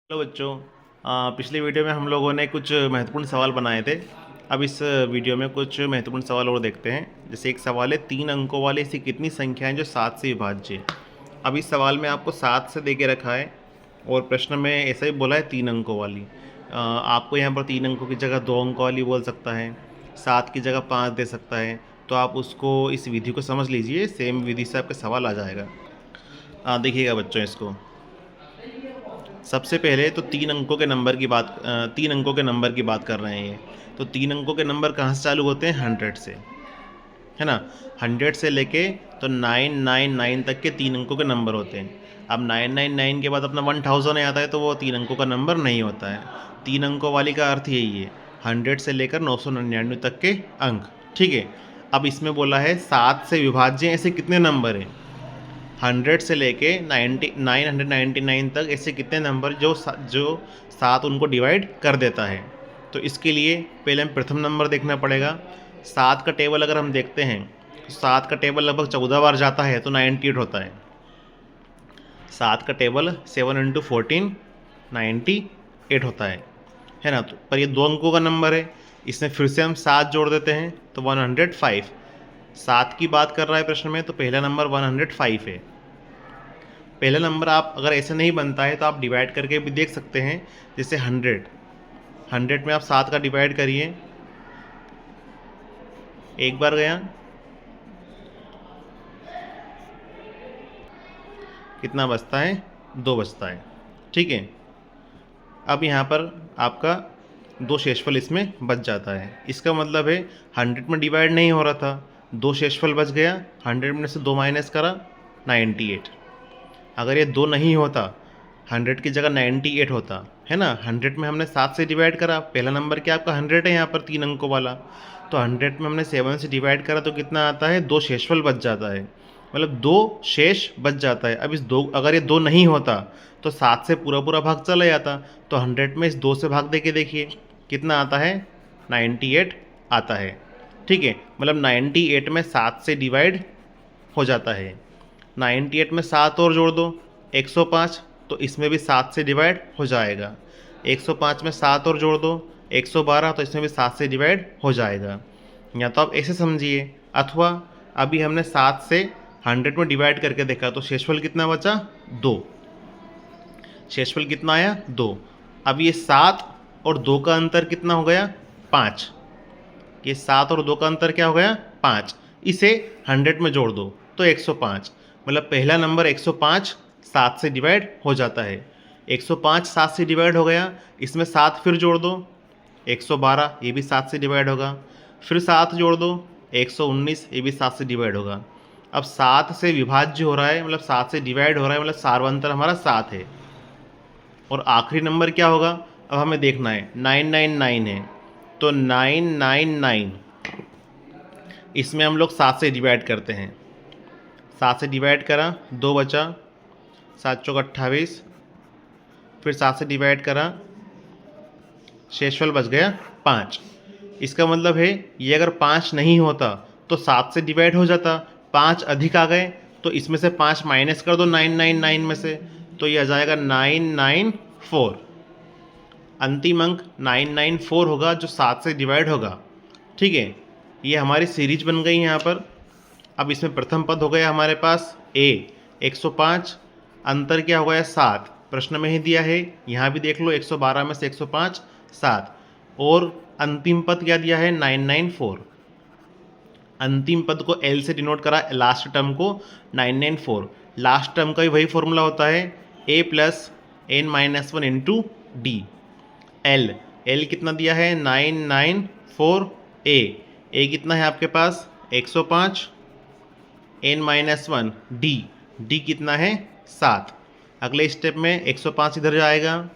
Hello बच्चों। पिछले video में हम लोगों ने कुछ महत्वपूर्ण सवाल बनाए थे। अब इस वीडियो में कुछ महत्वपूर्ण सवाल और देखते हैं। जैसे एक सवाल है, 3 अंकों वाली ऐसी कितनी संख्या है जो 7 से विभाज्य है। अब इस सवाल में आपको 7 से दे के रखा है और प्रश्न में ऐसा ही बोला है 3 अंकों वाली। आपको यहाँ पर 3 अंकों की जगह 2 अंकों वाली बोल सकता है, 7 की जगह 5 दे सकता है। तो आप उसको इस विधि को समझ लीजिए, सेम विधि से आपका सवाल आ जाएगा। देखिएगा बच्चों, इसको सबसे पहले तो 3 अंकों के नंबर की बात कर रहे हैं ये। तो 3 अंकों के नंबर कहाँ से चालू होते हैं? 100 से, है ना। 100 से लेके तो 999 तक के 3 अंकों के नंबर होते हैं। अब 999 के बाद अपना 1000 आता है तो वो 3 अंकों का नंबर नहीं होता है। 3 अंकों वाली का अर्थ यही है, 100 से लेकर 999 तक के अंक। ठीक है। अब इसमें बोला है 7 से विभाज्य ऐसे कितने नंबर हैं। 100 से लेके 999 तक ऐसे कितने नंबर जो 7 उनको डिवाइड कर देता है। तो इसके लिए पहले हम प्रथम नंबर देखना पड़ेगा। 7 का टेबल अगर हम देखते हैं तो 7 का टेबल लगभग 14 बार जाता है तो 98 होता है। 7 का टेबल 7 × 14 98 होता है ना। तो पर ये 2 अंकों का नंबर है, इसमें फिर से हम 7 जोड़ देते हैं तो 105। 7 की बात कर रहा है प्रश्न में, तो पहला नंबर 105 है। पहला नंबर आप अगर ऐसे नहीं बनता है तो आप डिवाइड करके भी देख सकते हैं। जैसे 100 में आप 7 का डिवाइड करिए, एक बार गया, कितना बचता है? 2 बचता है। ठीक है। अब यहाँ पर आपका 2 शेषफल इसमें बच जाता है। इसका मतलब है 100 में डिवाइड नहीं हो रहा था, 2 शेषफल बच गया, 100 में से 2 माइनस करा, 98। अगर ये 2 नहीं होता, 100 की जगह 98 होता, है ना। 100 में हमने 7 से डिवाइड करा, पहला नंबर क्या आपका 100 है यहाँ पर 3 अंकों वाला। तो 100 में हमने 7 से डिवाइड करा तो कितना आता है? 2 शेषफल बच जाता है, मतलब 2 शेष बच जाता है। अब इस 2, अगर ये 2 नहीं होता तो 7 से पूरा पूरा भाग चला जाता। तो 100 में इस 2 से भाग दे के देखिए कितना आता है? 98 आता है। ठीक है, मतलब 98 में 7 से डिवाइड हो जाता है। 98 में 7 और जोड़ दो, 105, तो इसमें भी 7 से डिवाइड हो जाएगा। 105 में 7 और जोड़ दो, 112, तो इसमें भी 7 से डिवाइड हो जाएगा। या तो आप ऐसे समझिए, अथवा अभी हमने 7 से 100 में डिवाइड करके देखा तो शेषफल कितना बचा? 2। शेषफल कितना आया? 2। अब ये 7 और 2 का अंतर कितना हो गया? 5। ये 7 और 2 का अंतर क्या हो गया? 5। इसे 100 में जोड़ दो तो 105, मतलब पहला नंबर 105 7 से डिवाइड हो जाता है। 105 7 से डिवाइड हो गया, इसमें 7 फिर जोड़ दो, 112, ये भी 7 से डिवाइड होगा। फिर 7 जोड़ दो, 119, ये भी 7 से डिवाइड होगा। अब 7 से विभाज्य हो रहा है, मतलब 7 से डिवाइड हो रहा है, मतलब सार्वंतर हमारा 7 है। और आखिरी नंबर क्या होगा? अब हमें देखना है, 999 है तो 999 इसमें हम लोग 7 से डिवाइड करते हैं। 7 से डिवाइड करा, 2 बचा, 7 चौक 28, फिर 7 से डिवाइड करा, शेषफल बच गया 5। इसका मतलब है ये अगर 5 नहीं होता तो 7 से डिवाइड हो जाता, 5 अधिक आ गए तो इसमें से 5 माइनस कर दो 999 में से, तो ये आ जाएगा 994। अंतिम अंक 994 होगा जो 7 से डिवाइड होगा। ठीक है, ये हमारी सीरीज बन गई यहाँ पर। अब इसमें प्रथम पद हो गया हमारे पास a 105, अंतर क्या हो गया? 7, प्रश्न में ही दिया है, यहाँ भी देख लो, 112 में से 105 7, और अंतिम पद क्या दिया है? 994। अंतिम पद को L से डिनोट करा, लास्ट टर्म को 994। लास्ट टर्म का भी वही फॉर्मूला होता है, a + n-1 into D. L कितना दिया है? 994a। a कितना है आपके पास? 105, n-1 d कितना है? 7। अगले स्टेप में 105 इधर जाएगा,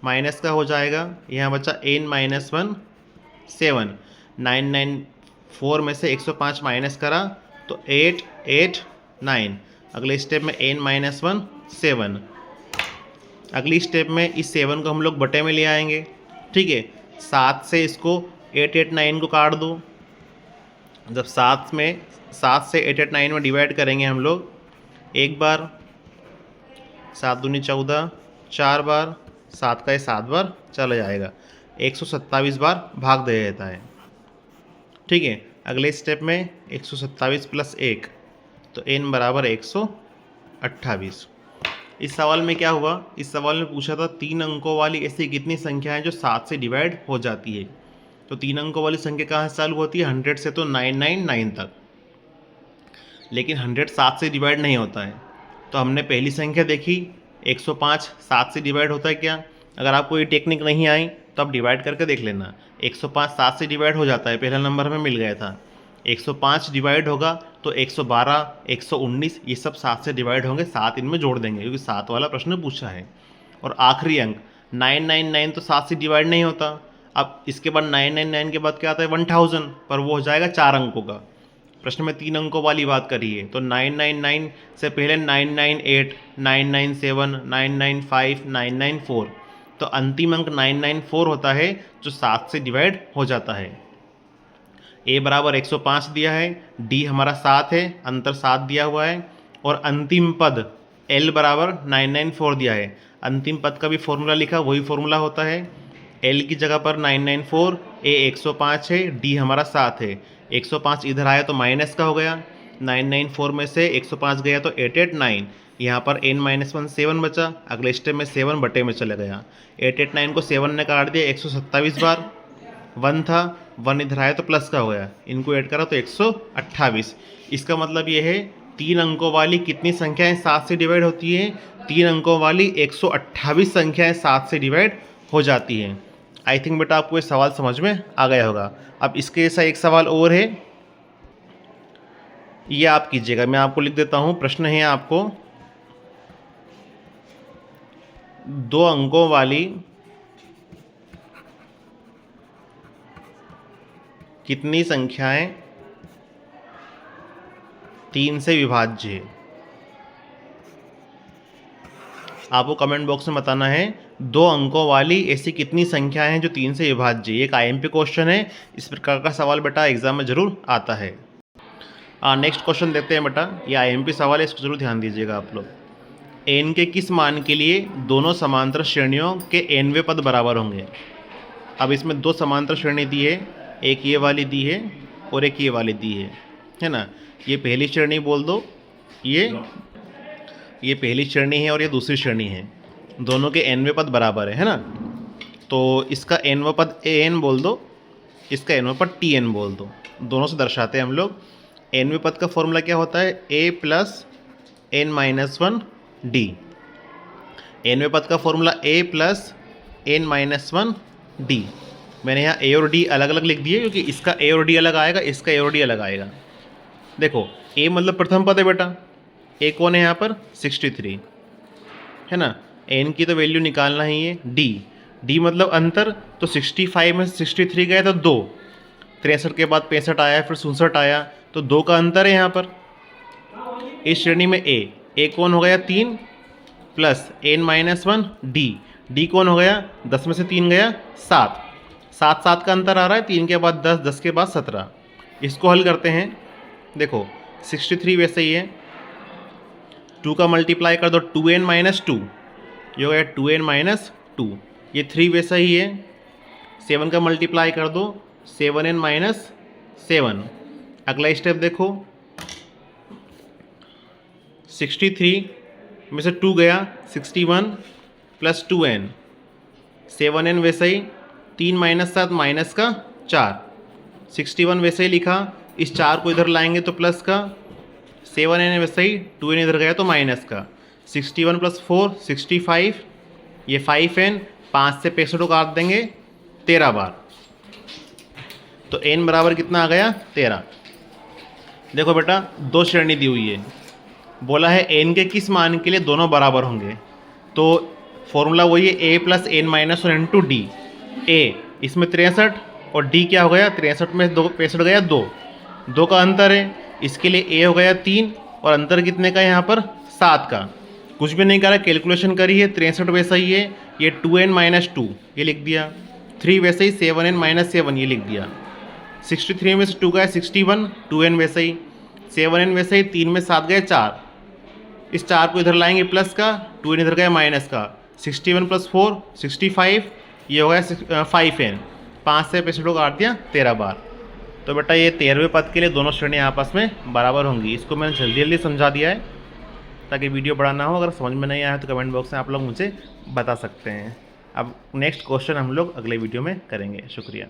माइनस का हो जाएगा, यहाँ बचा n-1 7। 994 में से 105 माइनस करा तो 889। अगले स्टेप में n-1 7। अगली स्टेप में इस 7 को हम लोग बटे में ले आएंगे। ठीक है, 7 से इसको 889 को काट दो। जब 7 से 889 में डिवाइड करेंगे हम लोग, एक बार, 7 दूनी 14, 4 बार, 7 का ये 7 बार चला जाएगा, 127 बार भाग दे देता है। ठीक है, अगले स्टेप में 127 प्लस 1 तो n बराबर 128। इस सवाल में क्या हुआ, इस सवाल में पूछा था 3 अंकों वाली ऐसी कितनी संख्या है जो 7 से डिवाइड हो जाती है। तो 3 अंकों वाली संख्या कहाँ से चालू होती है, 100 से तो 999 तक, लेकिन 100 7 से डिवाइड नहीं होता है। तो हमने पहली संख्या देखी 105 7 से डिवाइड होता है क्या। अगर आपको ये टेक्निक नहीं आई तो आप डिवाइड करके देख लेना। 105 7 से डिवाइड हो जाता है, पहला नंबर हमें मिल गया था। 105 डिवाइड होगा तो 112 119 ये सब 7 से डिवाइड होंगे, 7 इनमें जोड़ देंगे क्योंकि 7 वाला प्रश्न पूछा है। और आखिरी अंक 999 तो 7 से डिवाइड नहीं होता। अब इसके बाद 999 के बाद क्या आता है 1000, पर वो हो जाएगा 4 अंकों का। प्रश्न में 3 अंकों वाली बात करी है तो 999 से पहले 998 997 995 994, तो अंतिम अंक 994 होता है जो 7 से डिवाइड हो जाता है। a बराबर 105 दिया है, d हमारा 7 है, अंतर 7 दिया हुआ है, और अंतिम पद l बराबर 994 दिया है। अंतिम पद का भी फॉर्मूला लिखा, वही फॉर्मूला होता है। l की जगह पर 994, a 105 है, d हमारा 7 है। 105 इधर आया तो माइनस का हो गया, 994 में से 105 गया तो 889, यहाँ पर n-1 7 बचा, अगले स्टेप में 7 बटे में चला गया। 889 को 7 ने काट दिया 127 बार, 1 था, 1 इधर आया तो प्लस का हो गया, इनको ऐड करा तो 128। इसका मतलब ये है 3 अंकों वाली कितनी संख्याएं 7 से डिवाइड होती है, 3 अंकों वाली 128 संख्याएं 7 से डिवाइड हो जाती हैं। आई थिंक बेटा आपको ये सवाल समझ में आ गया होगा। अब इसके जैसा एक सवाल और है, ये आप कीजिएगा, मैं आपको लिख देता हूँ। प्रश्न है आपको 2 अंकों वाली कितनी संख्याएं 3 से विभाज्य है। आपको कमेंट बॉक्स में बताना है 2 अंकों वाली ऐसी कितनी संख्याएं हैं जो 3 से विभाज्य है। ये एक IMP क्वेश्चन है, इस प्रकार का सवाल बेटा एग्जाम में जरूर आता है। नेक्स्ट क्वेश्चन देखते हैं बेटा, ये IMP सवाल है, इसको जरूर ध्यान दीजिएगा आप लोग। n के किस मान के लिए दोनों समांतर श्रेणियों के nवें पद बराबर होंगे। अब इसमें 2 समांतर श्रेणी दी है, एक ये वाली दी है और एक ये वाली दी है ना। ये पहली श्रेणी बोल दो, ये पहली श्रेणी है और ये दूसरी श्रेणी है, दोनों के nवें पद बराबर है ना। तो इसका nवां पद an बोल दो, इसका nवां पद tn बोल दो, दोनों से दर्शाते हैं हम लोग। nवें पद का फॉर्मूला क्या होता है, a प्लस n-1 d। nवें पद का formula a plus n-1 d। मैंने यहाँ a और d अलग अलग लिख दिए क्योंकि इसका a और d अलग आएगा, इसका a और d अलग आएगा। देखो a मतलब प्रथम पद है बेटा, a कौन है यहाँ पर 63 है ना। n की तो वैल्यू निकालना ही है। d मतलब अंतर, तो 65 में 63 गया तो 2, 63 के बाद 65 आया, फिर 67 आया, तो 2 का अंतर है यहाँ पर। इस श्रेणी में a कौन हो गया 3 प्लस n-1 d कौन हो गया 10 में से 3 गया 7, 7 का अंतर आ रहा है, 3 के बाद 10, 10 के बाद 17। इसको हल करते हैं। देखो 63 वैसे ही है, 2 का मल्टीप्लाई कर दो 2n-2, ये हो गया 2n-2। ये 3 वैसा ही है, 7 का मल्टीप्लाई कर दो 7n-7। अगला स्टेप देखो, 63 में से 2 गया 61 प्लस 2n, 7n वैसे ही, 3 माइनस 7 माइनस का 4, 61 वैसे ही लिखा, इस 4 को इधर लाएंगे तो प्लस का, 7n वैसे ही, 2n इधर गया तो माइनस का, 61 प्लस 4 65, ये 5n, 5 से 65 को काट देंगे 13 बार, तो n बराबर कितना आ गया 13। देखो बेटा 2 श्रेणी दी हुई है, बोला है n के किस मान के लिए दोनों बराबर होंगे, तो फॉर्मूला वही है a plus n-1 into D. a इसमें 63 और d क्या हो गया 63 में 65 गया 2 का अंतर है, इसके लिए a हो गया 3 और अंतर कितने का यहाँ पर 7 का। कुछ भी नहीं करा, कैलकुलेशन करी है, 63 वैसा ही है, ये 2n-2 ये लिख दिया, 3 वैसे ही 7n-7 ये लिख दिया, 63 में से 2 गया 61, 2n वैसे ही, 7n वैसे ही, 3 में 7 गए 4, इस 4 को इधर लाएंगे प्लस का, 2n इधर गया माइनस का, 61 + 4 65, ये हो गया 5n, 5 से पिछड़ों काट दिया 13 बार। तो बेटा ये 13वें पद के लिए दोनों श्रेणियाँ आपस में बराबर होंगी। इसको मैंने जल्दी जल्दी समझा दिया है ताकि वीडियो बड़ा ना हो। अगर समझ में नहीं आया तो कमेंट बॉक्स में आप लोग मुझे बता सकते हैं। अब नेक्स्ट क्वेश्चन हम लोग अगले वीडियो में करेंगे। शुक्रिया।